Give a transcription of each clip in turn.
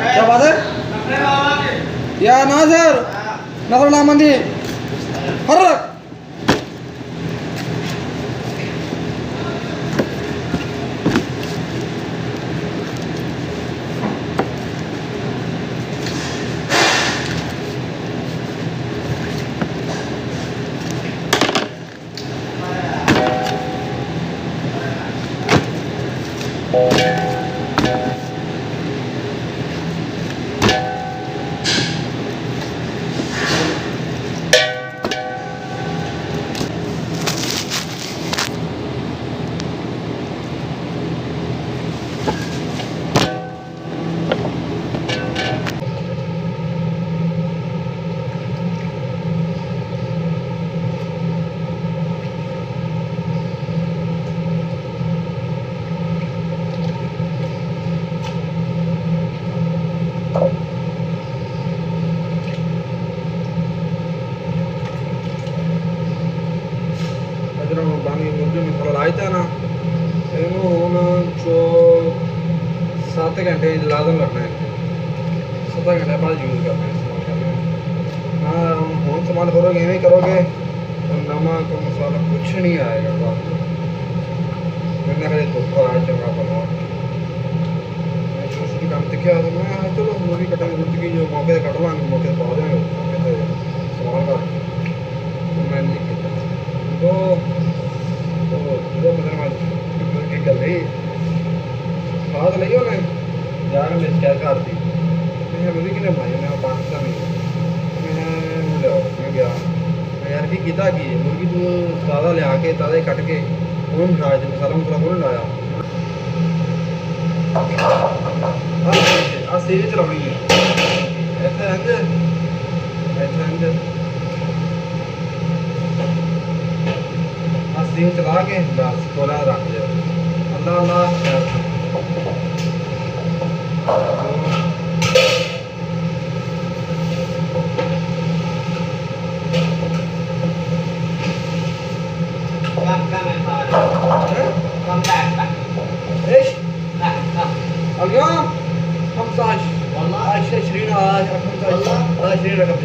क्या बात है या नाजर नजर नामंदी फर्क बानी मुर्गी मसाला लाए थे ना ਇਹਨੂੰ ਹੁਣ 7 ਘੰਟੇ ਲਾਜ਼ਮ ਰੱਖਣਾ ਹੈ 7 ਘੰਟੇ ਬਾਅਦ ਯੂਜ਼ ਕਰਨਾ ਹੈ ਇਸਤੇਮਾਲ ਕਰਨਾ है ना ਹੁਣ इस्तेमाल करोगे इवें करोगे तो नमक मसाला कुछ नहीं आएगा बात मैंने खरीद तो थोड़ा चंगा बनवा मैं सोच काम दिखा तो मैं चलो मूवी कटा रुट की जो मौके कट लांगे मौके पा देंगे मौके से इस्तेमाल कर मैं नहीं किया तो जो मतलब के गल नहीं खाद नहीं होने जाकर मैं शिकायत कर दी मैं मुर्गी किने बनाई मैं पाकिस्तानी मैं गया मैं यार की किता की मुर्गी तू ताज़ा लिया के ताज़ा कट के कौन बनाया थे मसाला मसाला कौन लाया आ सीरी चलानी है ऐसे अंदर सीम चला के बस थोड़ा रख दो अल्लाह अल्लाह ايش؟ اليوم 15 والله 20 15 20 رقم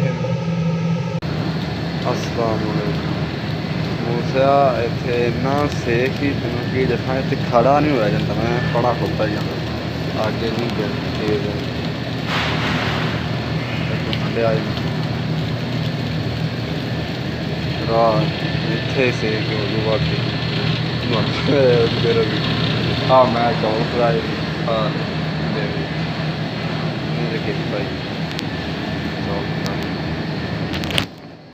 अस्सलाम वालेकुम मूसा इतने इन्ना सेक ही तेन की दसा इतने खड़ा नहीं होया जाता मैं खड़ा खुलता ही जाना आगे नहीं तेज ठंडे आई इतने सेक हो बाकी हाँ मैं चौल फ्राई हाँ भाई